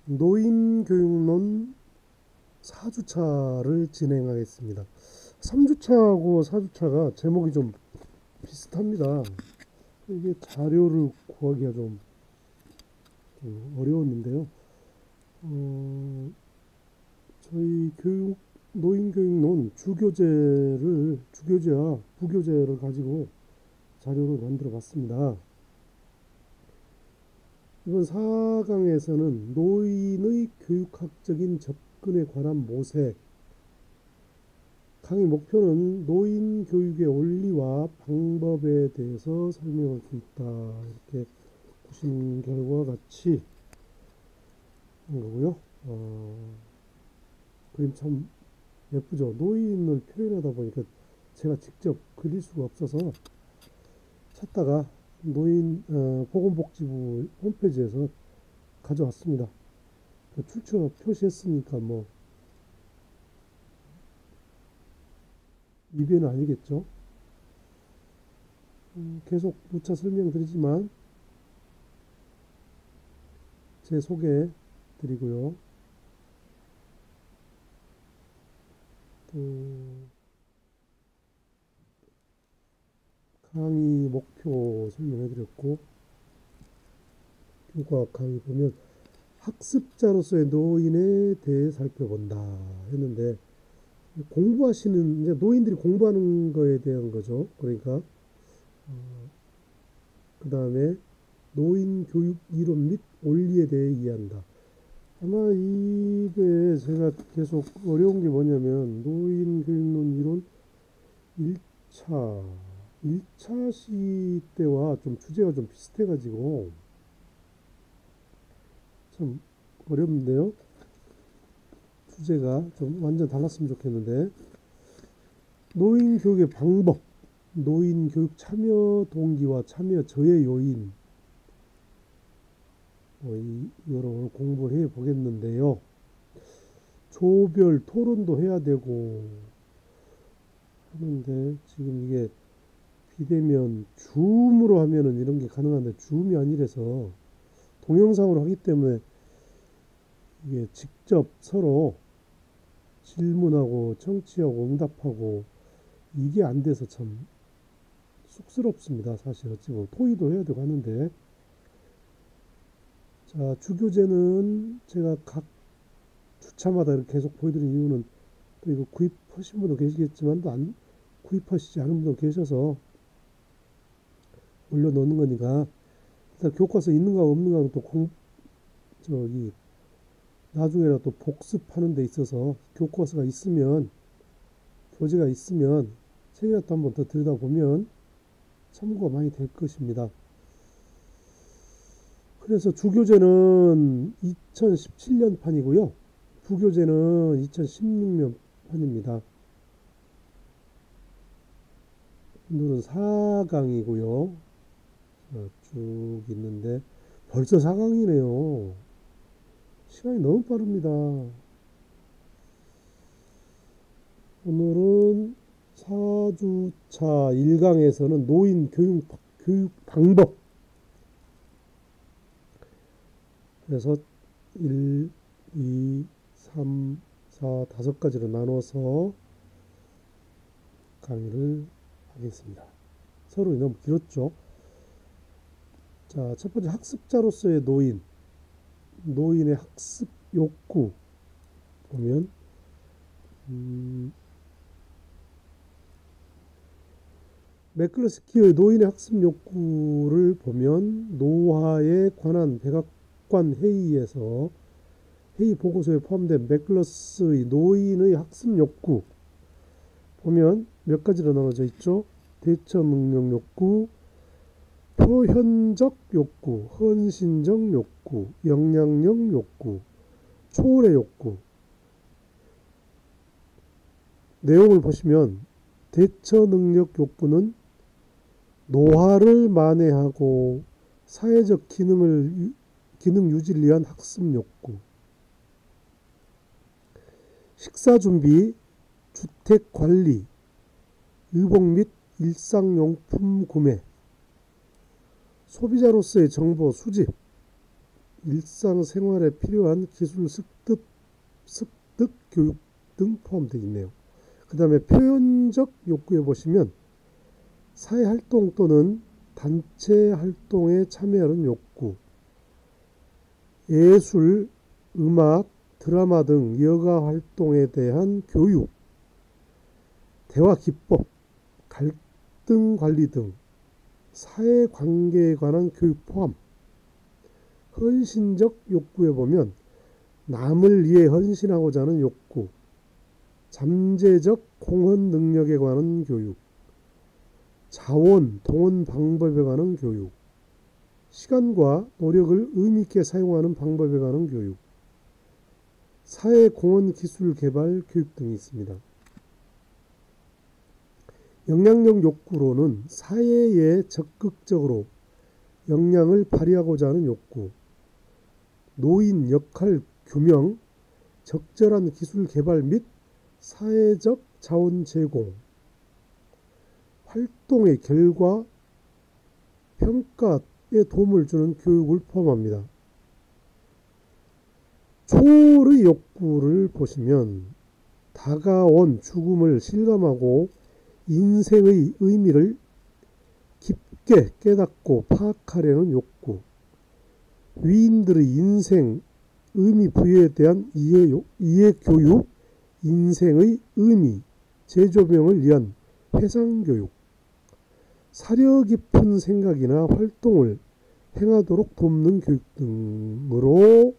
노인교육론 4주차를 진행하겠습니다. 3주차하고 4주차가 제목이 좀 비슷합니다. 이게 자료를 구하기가 좀 어려웠는데요. 저희 노인교육론 주교재와 부교재를 가지고 자료를 만들어 봤습니다. 이번 4강에서는 노인의 교육학적인 접근에 관한 모색. 강의 목표는 노인 교육의 원리와 방법에 대해서 설명할 수 있다. 이렇게 보신 결과와 같이 한 거고요. 그림 참 예쁘죠. 노인을 표현하다 보니까 제가 직접 그릴 수가 없어서 찾다가 보건복지부 홈페이지에서 가져왔습니다. 출처 표시했으니까 뭐 입에는 아니겠죠. 계속 누차 설명드리지만 제 소개 드리고요. 또 강의 목표 설명해드렸고, 교과학 강의 보면 학습자로서의 노인에 대해 살펴본다 했는데, 공부하시는 이제 노인들이 공부하는 거에 대한 거죠. 그러니까 그 다음에 노인 교육 이론 및 원리에 대해 이해한다. 아마 이게 제가 계속 어려운 게 뭐냐면 노인 교육론 이론 1차 시 때와 좀 주제가 좀 비슷해가지고 참 어렵는데요. 주제가 좀 완전 달랐으면 좋겠는데, 노인 교육의 방법, 노인 교육 참여 동기와 참여 저해 요인, 이거를 오늘 공부를 해 보겠는데요. 조별 토론도 해야 되고 하는데, 지금 이게 비대면 줌으로 하면은 이런 게 가능한데 줌이 아니라서 동영상으로 하기 때문에 이게 직접 서로 질문하고 청취하고 응답하고 이게 안 돼서 참 쑥스럽습니다. 사실 어찌 보면 토의도 해야 되고 하는데, 자, 주교재는 제가 각 주차마다 이렇게 계속 보여드린 이유는 또 이거 구입하신 분도 계시겠지만 또 안 구입하시지 않은 분도 계셔서 올려놓는 거니까, 일단 교과서 있는가 없는가는 또 나중에라도 또 복습하는 데 있어서 교과서가 있으면, 교재가 있으면 책이라도 한번 더 들여다보면 참고가 많이 될 것입니다. 그래서 주교재는 2017년 판이고요. 부교재는 2016년 판입니다. 오늘은 4강이고요. 쭉 있는데 벌써 4강이네요. 시간이 너무 빠릅니다. 오늘은 4주차 1강에서는 노인 교육 방법, 그래서 1, 2, 3, 4, 5가지로 나눠서 강의를 하겠습니다. 서로 너무 길었죠. 자, 첫 번째 학습자로서의 노인의 학습 욕구 보면 매클러스키의 노인의 학습 욕구를 보면 노화에 관한 백악관 회의에서 회의 보고서에 포함된 매클러스의 노인의 학습 욕구 보면 몇 가지로 나눠져 있죠. 대처 능력 욕구, 표현적 욕구, 헌신적 욕구, 영향력 욕구, 초월의 욕구. 내용을 보시면 대처 능력 욕구는 노화를 만회하고 사회적 기능 유지를 위한 학습 욕구, 식사 준비, 주택 관리, 의복 및 일상용품 구매, 소비자로서의 정보 수집, 일상생활에 필요한 기술 습득 교육 등 포함되어 있네요. 그 다음에 표현적 욕구에 보시면 사회활동 또는 단체 활동에 참여하는 욕구, 예술, 음악, 드라마 등 여가 활동에 대한 교육, 대화 기법, 갈등 관리 등 사회관계에 관한 교육 포함. 헌신적 욕구에 보면 남을 위해 헌신하고자 하는 욕구, 잠재적 공헌 능력에 관한 교육, 자원, 동원 방법에 관한 교육, 시간과 노력을 의미 있게 사용하는 방법에 관한 교육, 사회 공헌 기술 개발 교육 등이 있습니다. 영향력 욕구로는 사회에 적극적으로 역량을 발휘하고자 하는 욕구, 노인 역할 규명, 적절한 기술 개발 및 사회적 자원 제공, 활동의 결과 평가에 도움을 주는 교육을 포함합니다. 초월의 욕구를 보시면 다가온 죽음을 실감하고 인생의 의미를 깊게 깨닫고 파악하려는 욕구, 위인들의 인생 의미 부여에 대한 이해 교육, 인생의 의미 재조명을 위한 회상 교육, 사려 깊은 생각이나 활동을 행하도록 돕는 교육 등으로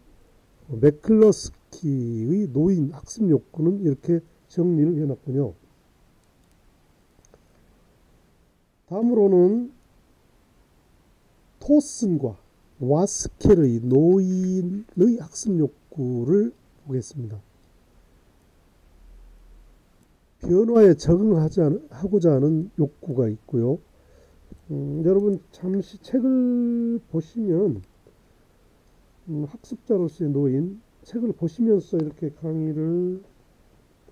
매클러스키의 노인 학습 욕구는 이렇게 정리를 해놨군요. 다음으로는 토슨과 와스켈의 노인의 학습 욕구를 보겠습니다. 변화에 적응하고자 하는 욕구가 있고요. 여러분 잠시 책을 보시면 학습자로서의 노인 책을 보시면서 이렇게 강의를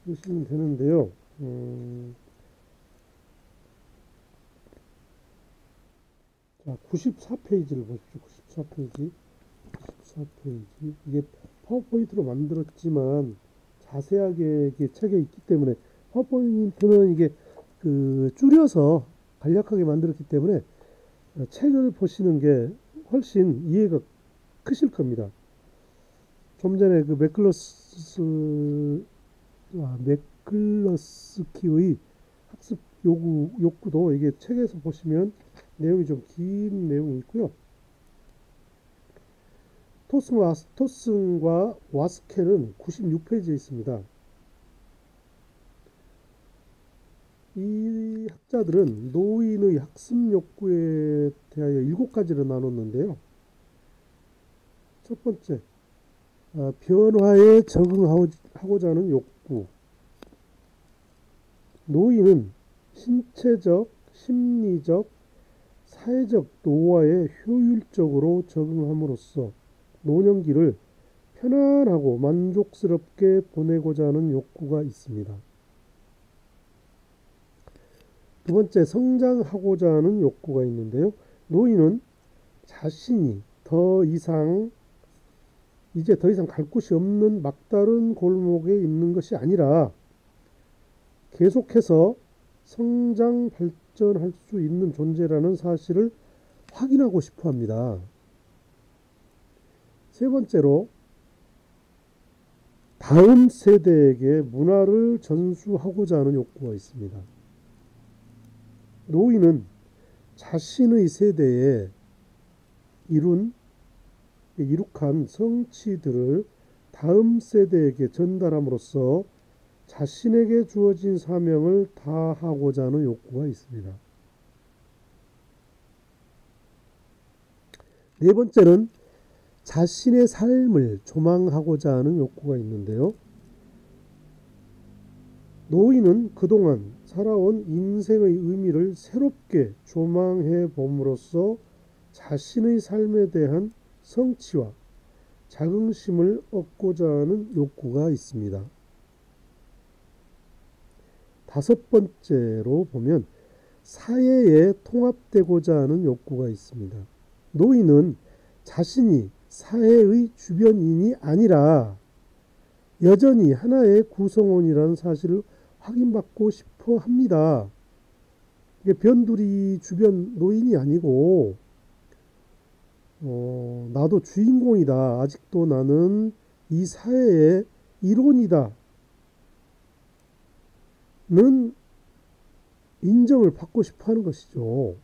들으시면 되는데요. 자, 94페이지를 보십시오. 94페이지. 이게 파워포인트로 만들었지만 자세하게 이게 책에 있기 때문에 파워포인트는 이게 줄여서 간략하게 만들었기 때문에 책을 보시는 게 훨씬 이해가 크실 겁니다. 좀 전에 그 매클러스키의 학습 욕구도 이게 책에서 보시면 내용이 좀 긴 내용이 있고요. 토슨과 와스켈은 96페이지에 있습니다. 이 학자들은 노인의 학습 욕구에 대하여 7가지로 나눴는데요. 첫 번째, 변화에 적응하고자 하는 욕구. 노인은 신체적, 심리적, 사회적 노화에 효율적으로 적응함으로써 노년기를 편안하고 만족스럽게 보내고자 하는 욕구가 있습니다. 두 번째, 성장하고자 하는 욕구가 있는데요. 노인은 자신이 이제 더 이상 갈 곳이 없는 막다른 골목에 있는 것이 아니라 계속해서 성장 발전할 수 있는 존재라는 사실을 확인하고 싶어 합니다. 세 번째로, 다음 세대에게 문화를 전수하고자 하는 욕구가 있습니다. 노인은 자신의 세대에 이룩한 성취들을 다음 세대에게 전달함으로써 자신에게 주어진 사명을 다하고자 하는 욕구가 있습니다. 네 번째는 자신의 삶을 조망하고자 하는 욕구가 있는데요. 노인은 그동안 살아온 인생의 의미를 새롭게 조망해 봄으로써 자신의 삶에 대한 성취와 자긍심을 얻고자 하는 욕구가 있습니다. 다섯 번째로 보면 사회에 통합되고자 하는 욕구가 있습니다. 노인은 자신이 사회의 주변인이 아니라 여전히 하나의 구성원이라는 사실을 확인받고 싶어 합니다. 이게 변두리 주변 노인이 아니고 나도 주인공이다. 아직도 나는 이 사회의 일원이다. 는 인정을 받고 싶어 하는 것이죠.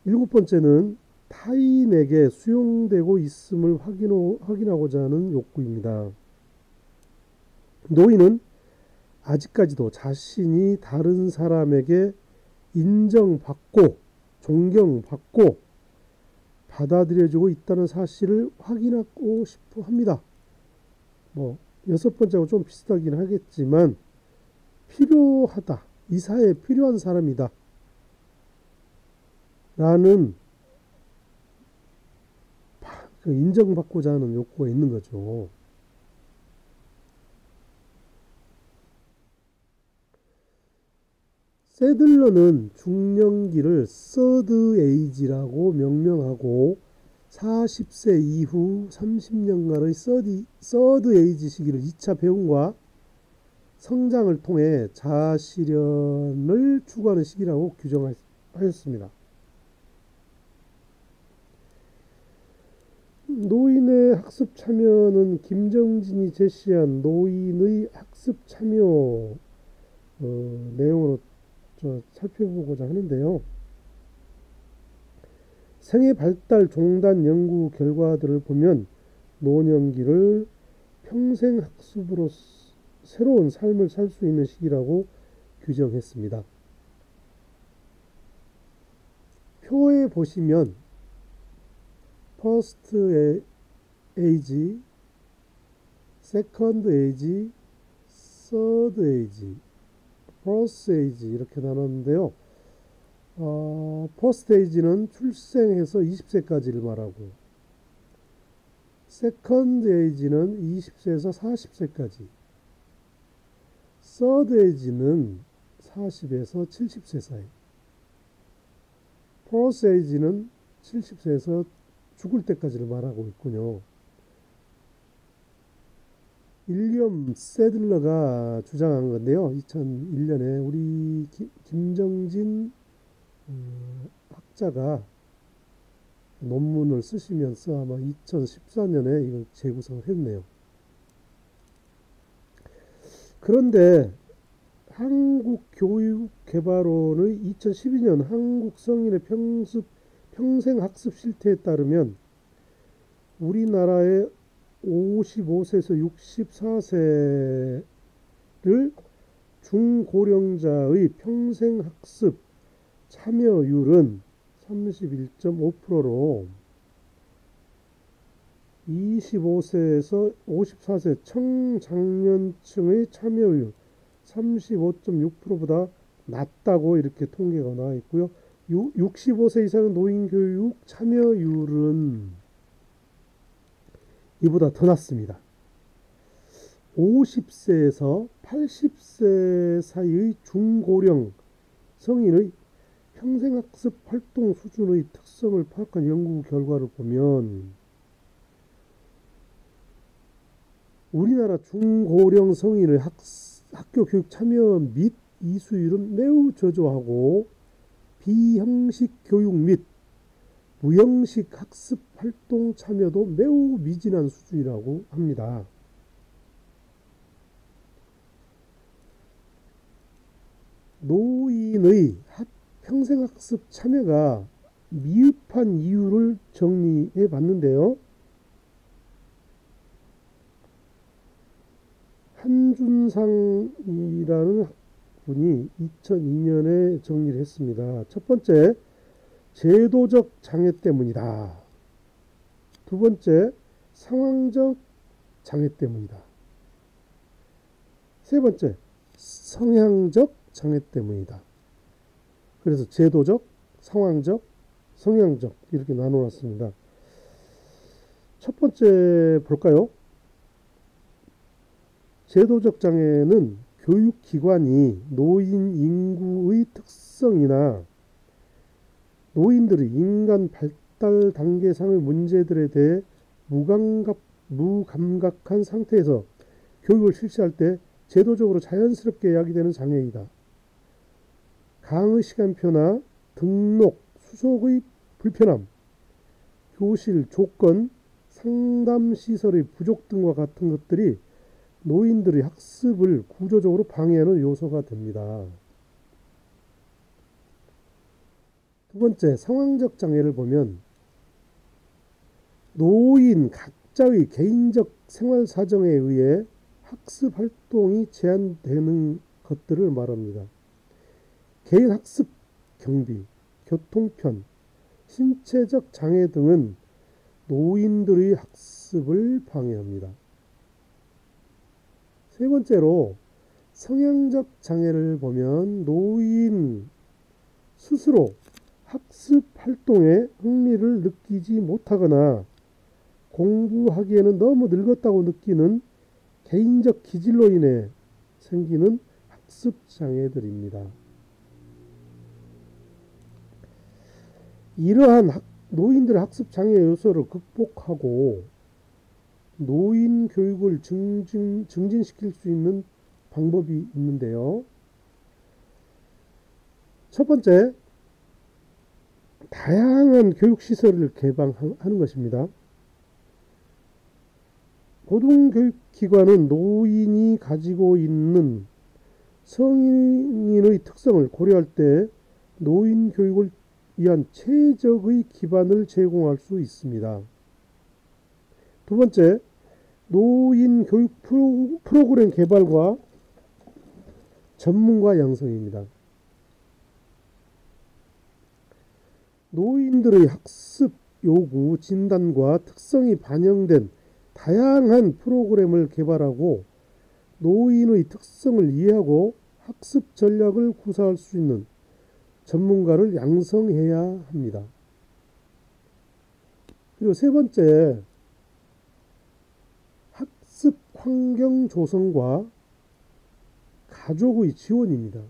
일곱 번째는 타인에게 수용되고 있음을 확인하고자 하는 욕구입니다. 노인은 아직까지도 자신이 다른 사람에게 인정받고 존경받고 받아들여지고 있다는 사실을 확인하고 싶어 합니다. 여섯 번째하고 좀 비슷하긴 하겠지만 필요하다. 이 사회에 필요한 사람이다. 라는 인정받고자 하는 욕구가 있는 거죠. 세들러는 중년기를 서드 에이지라고 명명하고 40세 이후 30년간의 서드 에이지 시기를 2차 배움과 성장을 통해 자아실현을 추구하는 시기라고 규정하였습니다. 노인의 학습 참여는 김정진이 제시한 노인의 학습 참여 내용으로 살펴보고자 하는데요. 생애 발달 종단 연구 결과들을 보면 노년기를 평생 학습으로 새로운 삶을 살 수 있는 시기라고 규정했습니다. 표에 보시면 퍼스트 에이지, 세컨드 에이지, 서드 에이지, 포스 에이지 이렇게 나눴는데요. 퍼스트 에이지는 출생해서 20세까지를 말하고 세컨드 에이지는 20세에서 40세까지 서드 에이지는 40에서 70세 사이 포스 에이지는 70세에서 죽을 때까지를 말하고 있군요. 윌리엄 세들러가 주장한 건데요. 2001년에 우리 김정진 학자가 논문을 쓰시면서 아마 2014년에 이걸 재구성을 했네요. 그런데 한국교육개발원의 2012년 한국 성인의 평생학습 실태에 따르면 우리나라의 55세에서 64세를 중고령자의 평생학습 참여율은 31.5%로 25세에서 54세 청장년층의 참여율 35.6%보다 낮다고 이렇게 통계가 나와 있고요. 65세 이상의 노인교육 참여율은 이보다 더 낮습니다. 50세에서 80세 사이의 중고령 성인의 평생학습 활동 수준의 특성을 파악한 연구 결과를 보면 우리나라 중고령 성인의 학교 교육 참여 및 이수율은 매우 저조하고 비형식 교육 및 무형식 학습 활동 참여도 매우 미진한 수준이라고 합니다. 노인의 평생학습 참여가 미흡한 이유를 정리해 봤는데요. 한준상이라는 분이 2002년에 정리를 했습니다. 첫 번째, 제도적 장애 때문이다. 두 번째, 상황적 장애 때문이다. 세 번째, 성향적 장애 때문이다. 그래서 제도적, 상황적, 성향적 이렇게 나눠놨습니다. 첫 번째 볼까요? 제도적 장애는 교육기관이 노인 인구의 특성이나 노인들의 인간 발달 단계상의 문제들에 대해 무감각한 상태에서 교육을 실시할 때 제도적으로 자연스럽게 야기되는 장애이다. 강의 시간표나 등록, 수속의 불편함, 교실 조건, 상담시설의 부족 등과 같은 것들이 노인들의 학습을 구조적으로 방해하는 요소가 됩니다. 두 번째, 상황적 장애를 보면 노인 각자의 개인적 생활 사정에 의해 학습 활동이 제한되는 것들을 말합니다. 개인 학습 경비, 교통편, 신체적 장애 등은 노인들의 학습을 방해합니다. 세 번째로 성향적 장애를 보면 노인 스스로 학습 활동에 흥미를 느끼지 못하거나 공부하기에는 너무 늙었다고 느끼는 개인적 기질로 인해 생기는 학습 장애들입니다. 이러한 노인들의 학습 장애 요소를 극복하고 노인 교육을 증진시킬 수 있는 방법이 있는데요. 첫 번째, 다양한 교육시설을 개방하는 것입니다. 고등교육기관은 노인이 가지고 있는 성인의 특성을 고려할 때 노인 교육을 위한 최적의 기반을 제공할 수 있습니다. 두 번째, 노인 교육 프로그램 개발과 전문가 양성입니다. 노인들의 학습 요구, 진단과 특성이 반영된 다양한 프로그램을 개발하고 노인의 특성을 이해하고 학습 전략을 구사할 수 있는 전문가를 양성해야 합니다. 그리고 세 번째, 학습 환경 조성과 가족의 지원입니다.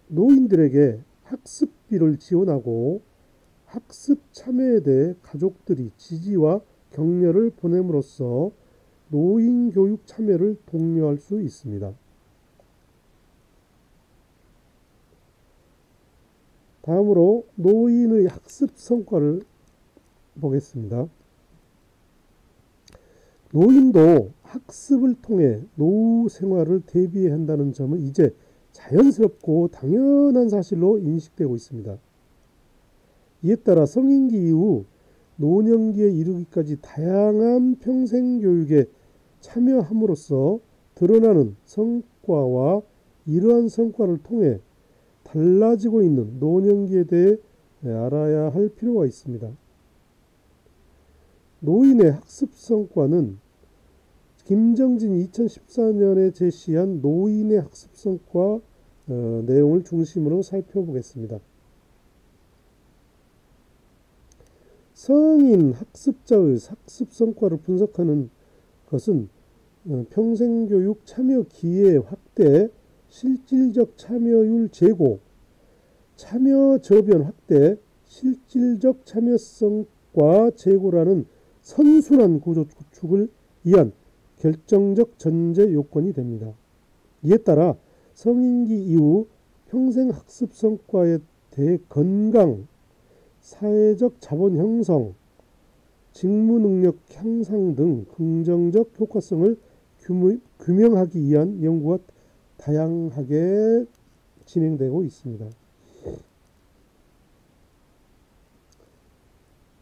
노인들에게 학습비를 지원하고 학습 참여에 대해 가족들이 지지와 격려를 보냄으로써 노인 교육 참여를 독려할 수 있습니다. 다음으로 노인의 학습 성과를 보겠습니다. 노인도 학습을 통해 노후 생활을 대비해야 한다는 점은 이제 자연스럽고 당연한 사실로 인식되고 있습니다. 이에 따라 성인기 이후 노년기에 이르기까지 다양한 평생교육에 참여함으로써 드러나는 성과와 이러한 성과를 통해 달라지고 있는 노년기에 대해 알아야 할 필요가 있습니다. 노인의 학습 성과는 김정진이 2014년에 제시한 노인의 학습 성과 내용을 중심으로 살펴보겠습니다. 성인 학습자의 학습 성과를 분석하는 것은 평생교육 참여 기회 확대, 실질적 참여율 제고, 참여 저변 확대, 실질적 참여성과 제고라는 선순환 구조 구축을 위한 결정적 전제 요건이 됩니다. 이에 따라 성인기 이후 평생 학습 성과에 대해 건강, 사회적 자본 형성, 직무 능력 향상 등 긍정적 효과성을 규명하기 위한 연구가 다양하게 진행되고 있습니다.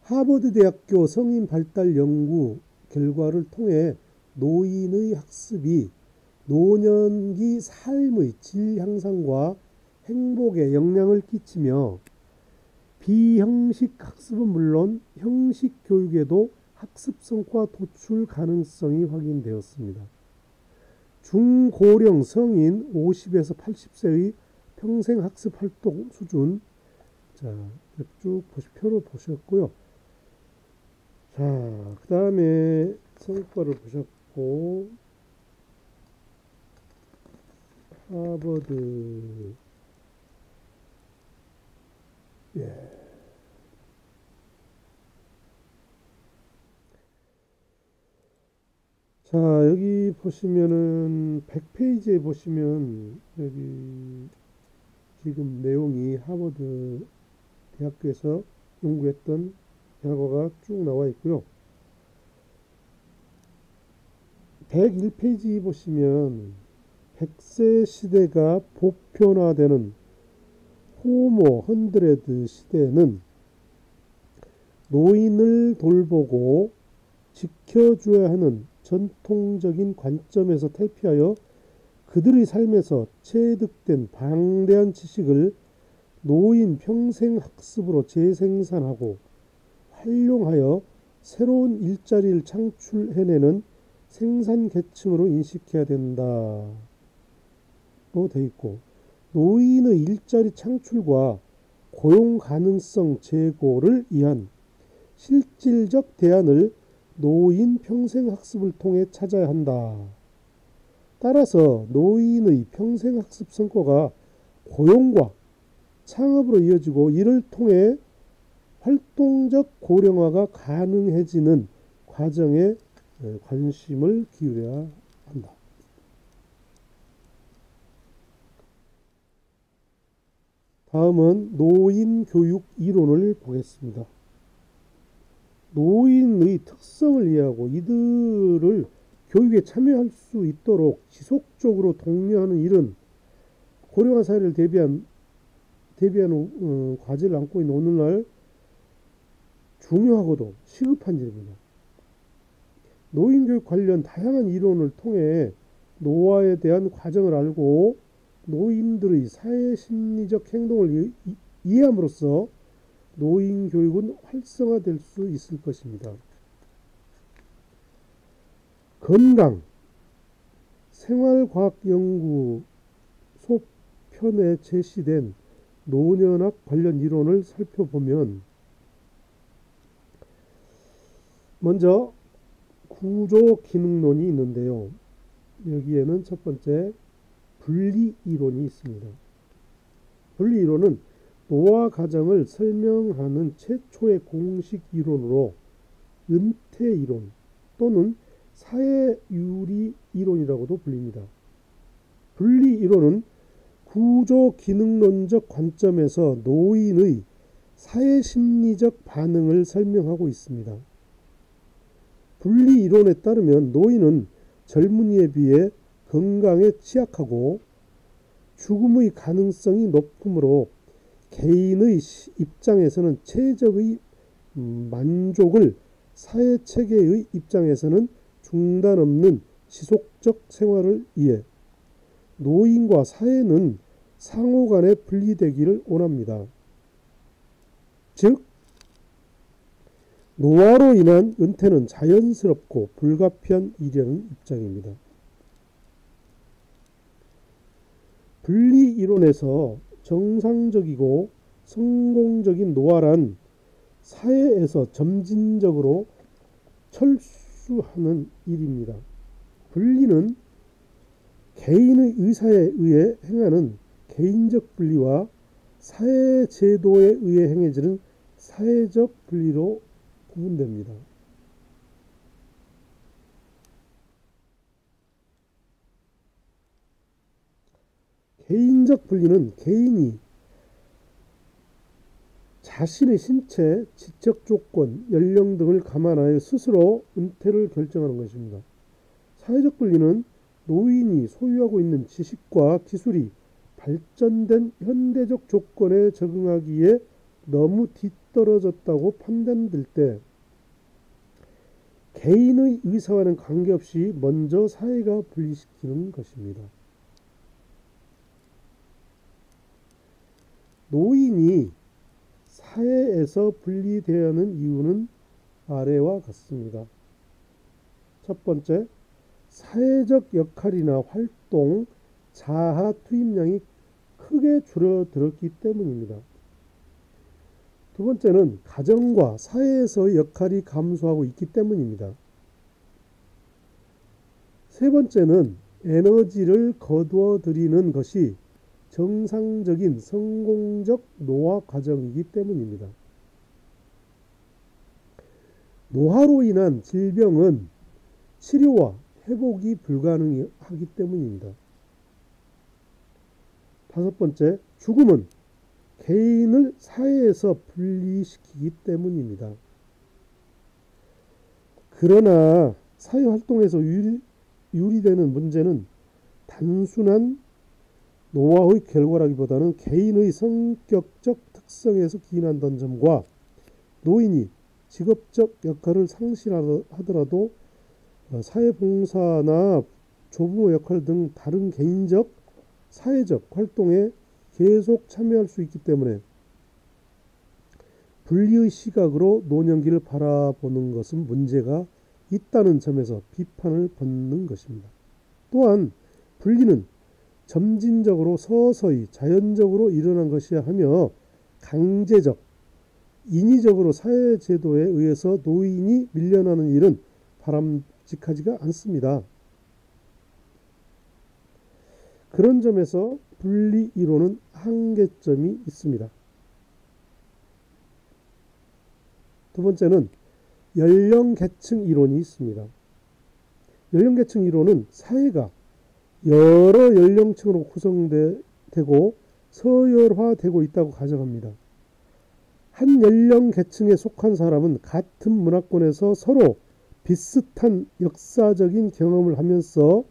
하버드 대학교 성인 발달 연구 결과를 통해 노인의 학습이 노년기 삶의 질 향상과 행복에 영향을 끼치며 비형식 학습은 물론 형식 교육에도 학습 성과 도출 가능성이 확인되었습니다. 중고령 성인 50에서 80세의 평생 학습 활동 수준, 자, 쭉 표로 보셨고요. 자, 그 다음에 성과를 보셨고, 하버드, 예. 자, 여기 보시면은 100페이지에 보시면 여기 지금 내용이 하버드 대학교에서 연구했던 결과가 쭉 나와 있고요. 101페이지 보시면 100세 시대가 보편화되는 호모 헌드레드 시대에는 노인을 돌보고 지켜줘야 하는 전통적인 관점에서 탈피하여 그들의 삶에서 체득된 방대한 지식을 노인 평생 학습으로 재생산하고 활용하여 새로운 일자리를 창출해내는 생산 계층으로 인식해야 된다로 되어 있고, 노인의 일자리 창출과 고용 가능성 제고를 위한 실질적 대안을 노인 평생 학습을 통해 찾아야 한다. 따라서 노인의 평생 학습 성과가 고용과 창업으로 이어지고 이를 통해 활동적 고령화가 가능해지는 과정에 관심을 기울여야 한다. 다음은 노인 교육 이론을 보겠습니다. 노인의 특성을 이해하고 이들을 교육에 참여할 수 있도록 지속적으로 독려하는 일은 고령화 사회를 대비한 과제를 안고 있는 오늘날 중요하고도 시급한 일입니다. 노인교육 관련 다양한 이론을 통해 노화에 대한 과정을 알고 노인들의 사회심리적 행동을 이해함으로써 노인교육은 활성화될 수 있을 것입니다. 건강, 생활과학연구 소편에 제시된 노년학 관련 이론을 살펴보면, 먼저 구조기능론이 있는데요. 여기에는 첫 번째 분리이론이 있습니다. 분리이론은 노화 과정을 설명하는 최초의 공식 이론으로 은퇴이론 또는 사회유리 이론이라고도 불립니다. 분리이론은 구조기능론적 관점에서 노인의 사회심리적 반응을 설명하고 있습니다. 분리이론에 따르면 노인은 젊은이에 비해 건강에 취약하고 죽음의 가능성이 높으므로 개인의 입장에서는 최적의 만족을, 사회체계의 입장에서는 중단 없는 지속적 생활을 위해 노인과 사회는 상호간에 분리되기를 원합니다. 즉, 노화로 인한 은퇴는 자연스럽고 불가피한 일이라는 입장입니다. 분리이론에서 정상적이고 성공적인 노화란 사회에서 점진적으로 철수하는 일입니다. 분리는 개인의 의사에 의해 행하는 개인적 분리와 사회제도에 의해 행해지는 사회적 분리로 구분됩니다. 개인적 분리는 개인이 자신의 신체, 지적 조건, 연령 등을 감안하여 스스로 은퇴를 결정하는 것입니다. 사회적 분리는 노인이 소유하고 있는 지식과 기술이 발전된 현대적 조건에 적응하기에 너무 뒤떨어졌다고 판단될 때 개인의 의사와는 관계없이 먼저 사회가 분리시키는 것입니다. 노인이 사회에서 분리되어야 하는 이유는 아래와 같습니다. 첫 번째, 사회적 역할이나 활동, 자아 투입량이 크게 줄어들었기 때문입니다. 두 번째는 가정과 사회에서의 역할이 감소하고 있기 때문입니다. 세 번째는 에너지를 거두어들이는 것이 정상적인 성공적 노화 과정이기 때문입니다. 노화로 인한 질병은 치료와 회복이 불가능하기 때문입니다. 다섯 번째, 죽음은 개인을 사회에서 분리시키기 때문입니다. 그러나 사회활동에서 유리되는 문제는 단순한 노화의 결과라기보다는 개인의 성격적 특성에서 기인한다는 점과 노인이 직업적 역할을 상실하더라도 사회봉사나 조부모 역할 등 다른 개인적, 사회적 활동에 계속 참여할 수 있기 때문에 분리의 시각으로 노년기를 바라보는 것은 문제가 있다는 점에서 비판을 받는 것입니다. 또한 분리는 점진적으로 서서히 자연적으로 일어난 것이야 하며 강제적, 인위적으로 사회제도에 의해서 노인이 밀려나는 일은 바람직하지가 않습니다. 그런 점에서 분리 이론은 한계점이 있습니다. 두 번째는 연령계층 이론이 있습니다. 연령계층 이론은 사회가 여러 연령층으로 구성되고 서열화되고 있다고 가정합니다. 한 연령계층에 속한 사람은 같은 문화권에서 서로 비슷한 역사적인 경험을 하면서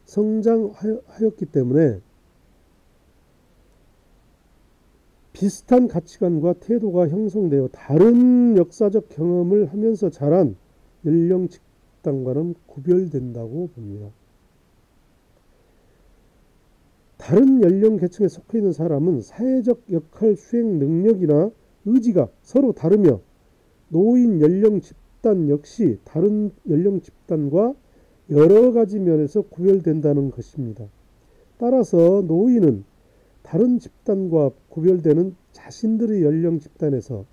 성장하였기 때문에 비슷한 가치관과 태도가 형성되어 다른 역사적 경험을 하면서 자란 연령 집단과는 구별된다고 봅니다. 다른 연령 계층에 속해 있는 사람은 사회적 역할 수행 능력이나 의지가 서로 다르며 노인 연령 집단 역시 다른 연령 집단과 여러 가지 면에서 구별된다는 것입니다. 따라서 노인은 다른 집단과 구별되는 자신들의 연령 집단에서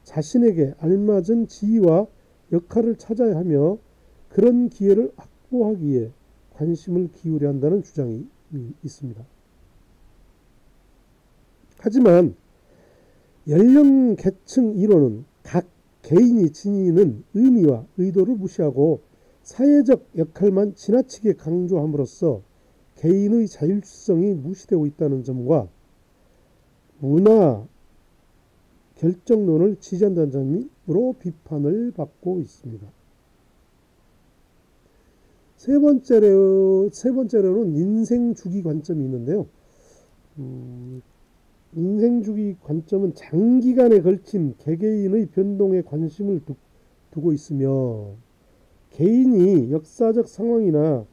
자신에게 알맞은 지위와 역할을 찾아야 하며 그런 기회를 확보하기에 관심을 기울여야 한다는 주장이 있습니다. 하지만 연령 계층 이론은 각 개인이 지니는 의미와 의도를 무시하고 사회적 역할만 지나치게 강조함으로써 개인의 자율성이 무시되고 있다는 점과 문화 결정론을 지지한다는 점으로 비판을 받고 있습니다. 세 번째로는 인생주기 관점이 있는데요. 인생주기 관점은 장기간에 걸친 개개인의 변동에 관심을 두고 있으며 개인이 역사적 상황이나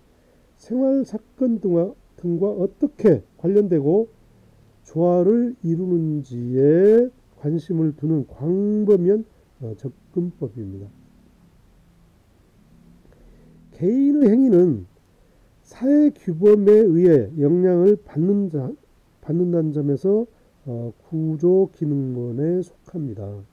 생활 사건 등과 어떻게 관련되고 조화를 이루는지에 관심을 두는 광범위한 접근법입니다. 개인의 행위는 사회 규범에 의해 영향을 받는다는 점에서 구조 기능론에 속합니다.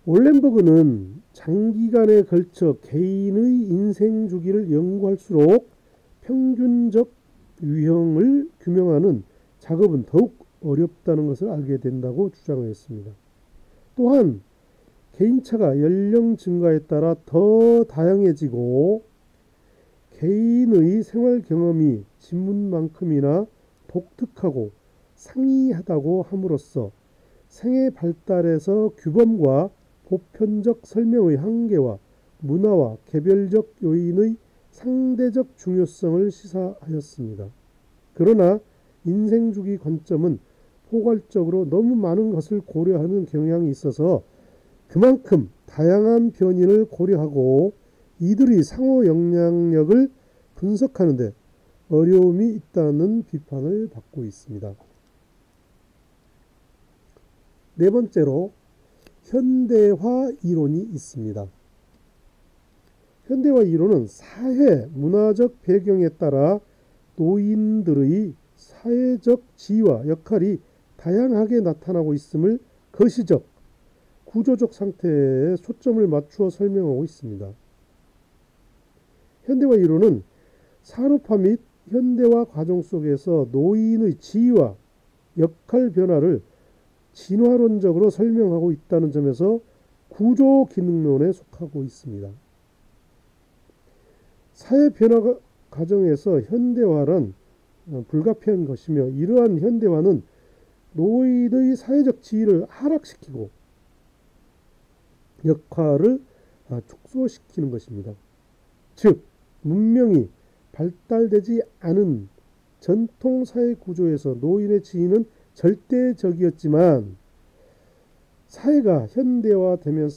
올렌버그는 장기간에 걸쳐 개인의 인생 주기를 연구할수록 평균적 유형을 규명하는 작업은 더욱 어렵다는 것을 알게 된다고 주장했습니다. 또한 개인차가 연령 증가에 따라 더 다양해지고 개인의 생활 경험이 지문만큼이나 독특하고 상이하다고 함으로써 생애 발달에서 규범과 보편적 설명의 한계와 문화와 개별적 요인의 상대적 중요성을 시사하였습니다. 그러나 인생주기 관점은 포괄적으로 너무 많은 것을 고려하는 경향이 있어서 그만큼 다양한 변인을 고려하고 이들의 상호 영향력을 분석하는 데 어려움이 있다는 비판을 받고 있습니다. 네 번째로 현대화 이론이 있습니다. 현대화 이론은 사회, 문화적 배경에 따라 노인들의 사회적 지위와 역할이 다양하게 나타나고 있음을 거시적, 구조적 상태에 초점을 맞추어 설명하고 있습니다. 현대화 이론은 산업화 및 현대화 과정 속에서 노인의 지위와 역할 변화를 진화론적으로 설명하고 있다는 점에서 구조 기능론에 속하고 있습니다. 사회 변화 과정에서 현대화는 불가피한 것이며 이러한 현대화는 노인의 사회적 지위를 하락시키고 역할을 축소시키는 것입니다. 즉 문명이 발달되지 않은 전통 사회 구조에서 노인의 지위는 절대적이었지만 사회가 현대화되면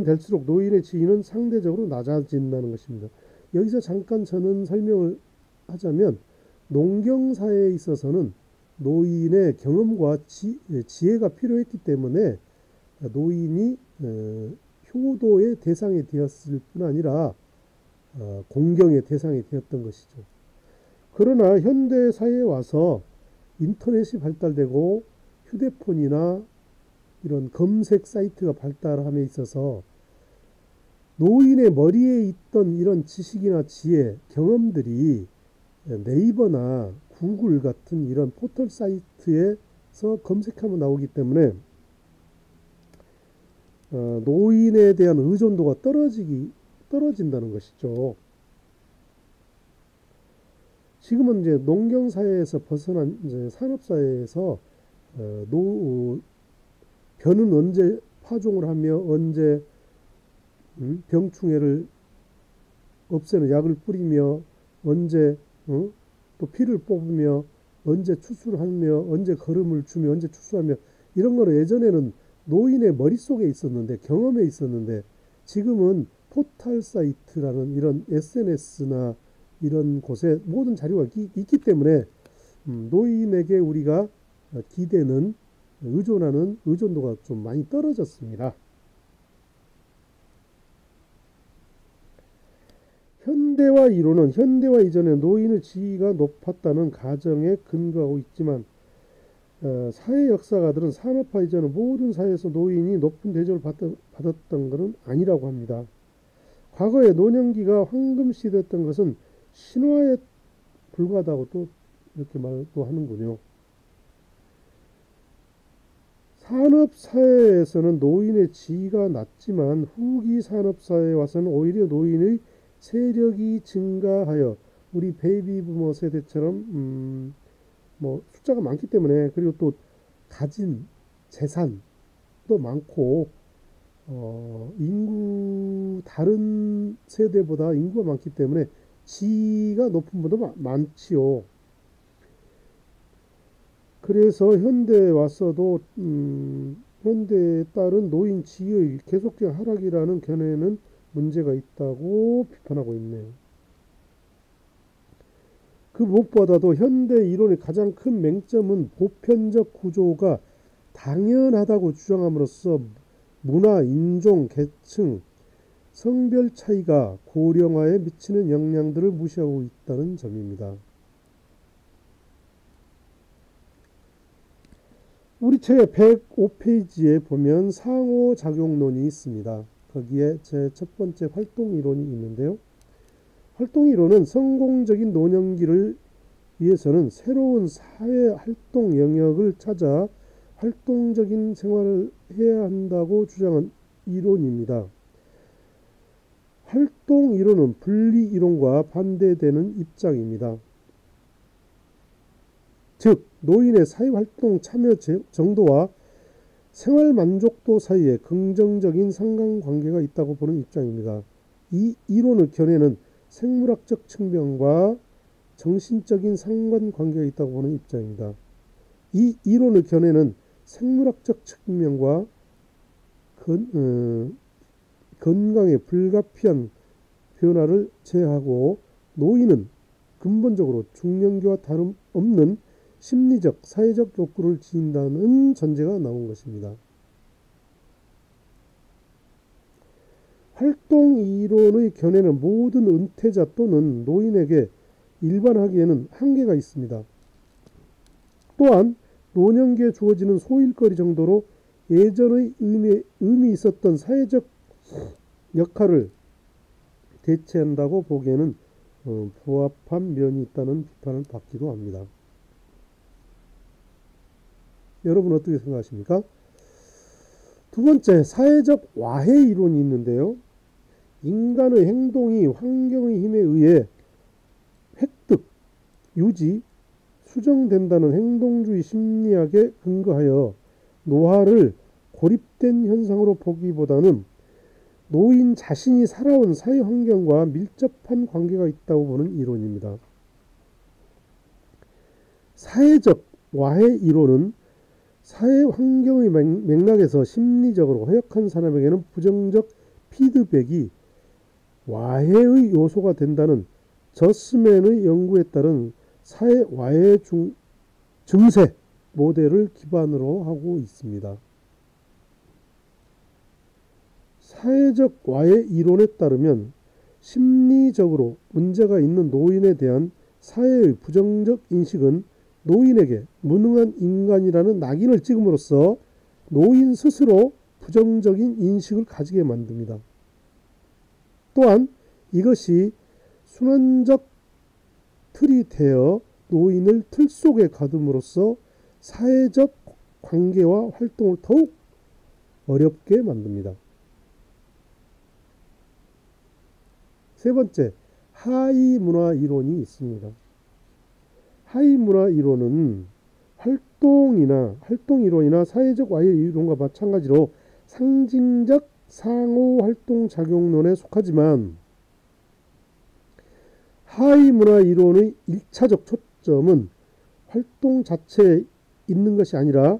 될수록 노인의 지위는 상대적으로 낮아진다는 것입니다. 여기서 잠깐 저는 설명을 하자면 농경사회에 있어서는 노인의 경험과 지혜가 필요했기 때문에 노인이 효도의 대상이 되었을 뿐 아니라 공경의 대상이 되었던 것이죠. 그러나 현대 사회에 와서 인터넷이 발달되고 휴대폰이나 이런 검색 사이트가 발달함에 있어서 노인의 머리에 있던 이런 지식이나 지혜, 경험들이 네이버나 구글 같은 이런 포털 사이트에서 검색하면 나오기 때문에 노인에 대한 의존도가 떨어진다는 것이죠. 지금은 이제 농경사회에서 벗어난 이제 산업사회에서 변은 언제 파종을 하며 언제 병충해를 없애는 약을 뿌리며 언제 또 피를 뽑으며 언제 추수하며 언제 거름을 주며 언제 추수하며 이런 거는 예전에는 노인의 머릿속에 있었는데 경험에 있었는데 지금은 포털 사이트라는 이런 SNS나 이런 곳에 모든 자료가 있기 때문에 노인에게 우리가 기대는 의존하는 의존도가 좀 많이 떨어졌습니다. 현대화 이론은 현대화 이전에 노인의 지위가 높았다는 가정에 근거하고 있지만 사회 역사가들은 산업화 이전의 모든 사회에서 노인이 높은 대접을 받았던 것은 아니라고 합니다. 과거에 노년기가 황금시대였던 것은 신화에 불과하다고 또 이렇게 말도 하는군요. 산업사회에서는 노인의 지위가 낮지만 후기 산업사회에 와서는 오히려 노인의 세력이 증가하여 우리 베이비부머 세대처럼 뭐 숫자가 많기 때문에 그리고 또 가진 재산도 많고 인구 다른 세대보다 인구가 많기 때문에 지위가 높은 분도 많지요. 그래서 현대에 와서도 현대에 따른 노인 지위의 계속적인 하락이라는 견해는 문제가 있다고 비판하고 있네요. 그 무엇보다도 현대 이론의 가장 큰 맹점은 보편적 구조가 당연하다고 주장함으로써 문화, 인종, 계층, 성별 차이가 고령화에 미치는 영향들을 무시하고 있다는 점입니다. 우리 책 105페이지에 보면 상호작용론이 있습니다. 거기에 제 첫 번째 활동이론이 있는데요. 활동이론은 성공적인 노년기를 위해서는 새로운 사회활동 영역을 찾아 활동적인 생활을 해야 한다고 주장한 이론입니다. 활동이론은 분리이론과 반대되는 입장입니다. 즉 노인의 사회활동 참여 정도와 생활만족도 사이에 긍정적인 상관관계가 있다고 보는 입장입니다. 이 이론의 견해는 생물학적 측면과 정신적인 상관관계가 있다고 보는 입장입니다. 이 이론의 견해는 생물학적 측면과 건강에 불가피한 변화를 제하고 노인은 근본적으로 중년기와 다름없는 심리적, 사회적 욕구를 지닌다는 전제가 나온 것입니다. 활동이론의 견해는 모든 은퇴자 또는 노인에게 일반하기에는 한계가 있습니다. 또한 노년기에 주어지는 소일거리 정도로 예전의 의미 있었던 사회적 역할을 대체한다고 보기에는 부합한 면이 있다는 비판을 받기도 합니다. 여러분 어떻게 생각하십니까? 두 번째, 사회적 와해 이론이 있는데요. 인간의 행동이 환경의 힘에 의해 획득, 유지, 수정된다는 행동주의 심리학에 근거하여 노화를 고립된 현상으로 보기보다는 노인 자신이 살아온 사회 환경과 밀접한 관계가 있다고 보는 이론입니다. 사회적 와해 이론은 사회 환경의 맥락에서 심리적으로 허약한 사람에게는 부정적 피드백이 와해의 요소가 된다는 저스맨의 연구에 따른 사회 와해 증세 모델을 기반으로 하고 있습니다. 사회적 와해 이론에 따르면 심리적으로 문제가 있는 노인에 대한 사회의 부정적 인식은 노인에게 무능한 인간이라는 낙인을 찍음으로써 노인 스스로 부정적인 인식을 가지게 만듭니다. 또한 이것이 순환적 틀이 되어 노인을 틀 속에 가둠으로써 사회적 관계와 활동을 더욱 어렵게 만듭니다. 세 번째, 하위 문화 이론이 있습니다. 하위 문화 이론은 활동 이론이나 사회적 와해 이론과 마찬가지로 상징적 상호 활동 작용론에 속하지만 하위 문화 이론의 1차적 초점은 활동 자체에 있는 것이 아니라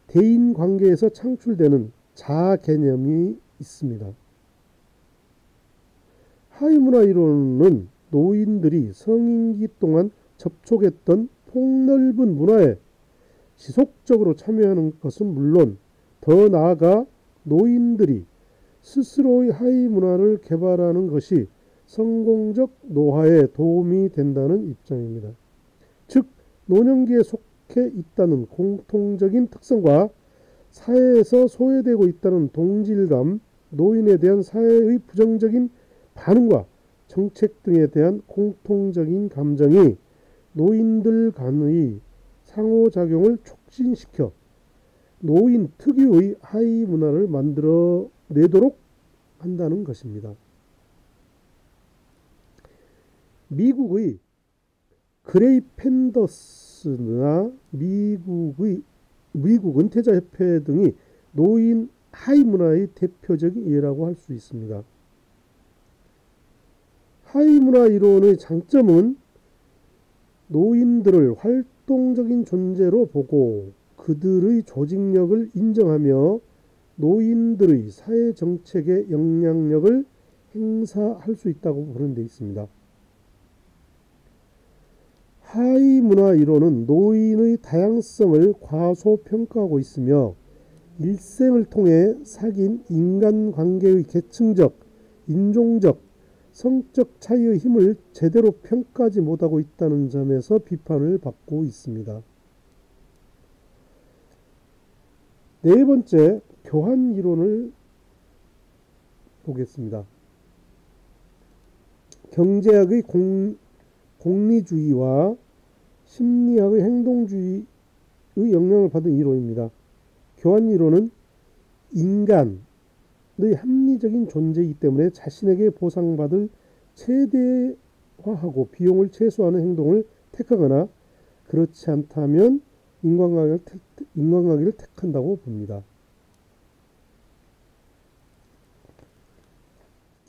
대인 관계에서 창출되는 자아 개념이 있습니다. 하위 문화 이론은 노인들이 성인기 동안 접촉했던 폭넓은 문화에 지속적으로 참여하는 것은 물론 더 나아가 노인들이 스스로의 하위 문화를 개발하는 것이 성공적 노화에 도움이 된다는 입장입니다. 즉 노년기에 속해 있다는 공통적인 특성과 사회에서 소외되고 있다는 동질감, 노인에 대한 사회의 부정적인 반응과 정책 등에 대한 공통적인 감정이 노인들 간의 상호작용을 촉진시켜 노인 특유의 하위 문화를 만들어내도록 한다는 것입니다. 미국의 그레이 팬더스나 미국 은퇴자협회 등이 노인 하위 문화의 대표적인 예라고 할 수 있습니다. 하위 문화 이론의 장점은 노인들을 활동적인 존재로 보고 그들의 조직력을 인정하며 노인들의 사회 정책에 영향력을 행사할 수 있다고 보는 데 있습니다. 하위 문화 이론은 노인의 다양성을 과소평가하고 있으며 일생을 통해 사귄 인간관계의 계층적, 인종적, 성적 차이의 힘을 제대로 평가하지 못하고 있다는 점에서 비판을 받고 있습니다. 네 번째, 교환 이론을 보겠습니다. 경제학의 공리주의와 심리학의 행동주의의 영향을 받은 이론입니다. 교환 이론은 인간의 합리적인 존재이기 때문에 자신에게 보상받을 최대화하고 비용을 최소화하는 행동을 택하거나 그렇지 않다면 인간관계를 택한다고 봅니다.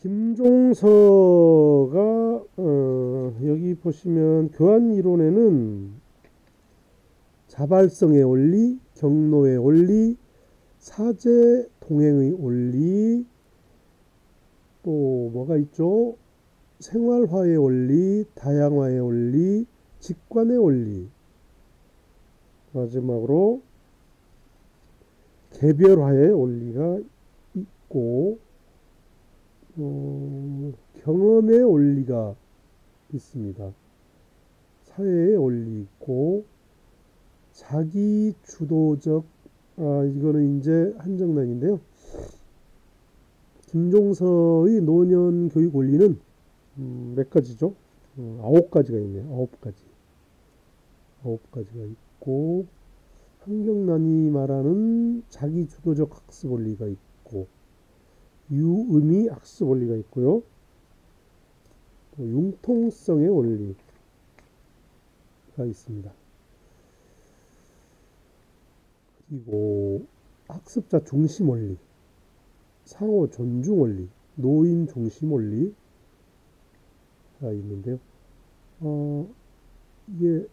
김종서가 여기 보시면 교환 이론에는 자발성의 원리, 경로의 원리, 사제 동행의 원리, 또 뭐가 있죠? 생활화의 원리, 다양화의 원리, 직관의 원리, 마지막으로 개별화의 원리가 있고 경험의 원리가 있습니다. 사회의 원리 있고 자기 주도적 이거는 이제 한정란인데요. 김종서의 노년 교육 원리는 몇 가지죠? 9가지가 있네요. 9가지가 있고 한경란이 말하는 자기 주도적 학습 원리가 있고 유의미 학습 원리가 있고요. 또 융통성의 원리가 있습니다. 그리고 학습자 중심 원리, 상호 존중 원리, 노인 중심 원리가 있는데요. 이게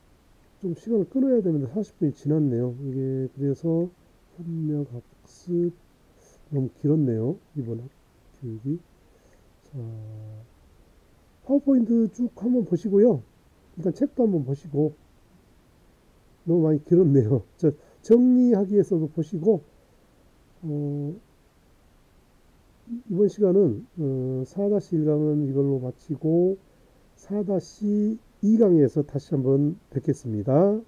좀 시간을 끊어야 되는데 40분이 지났네요. 이게 그래서 협력 학습 너무 길었네요. 이번 교육이. 자, 파워포인트 쭉 한번 보시고요. 일단 책도 한번 보시고 너무 많이 길었네요. 정리하기 위해서도 보시고 이번 시간은 4-1강은 이걸로 마치고 4-2강에서 다시 한번 뵙겠습니다.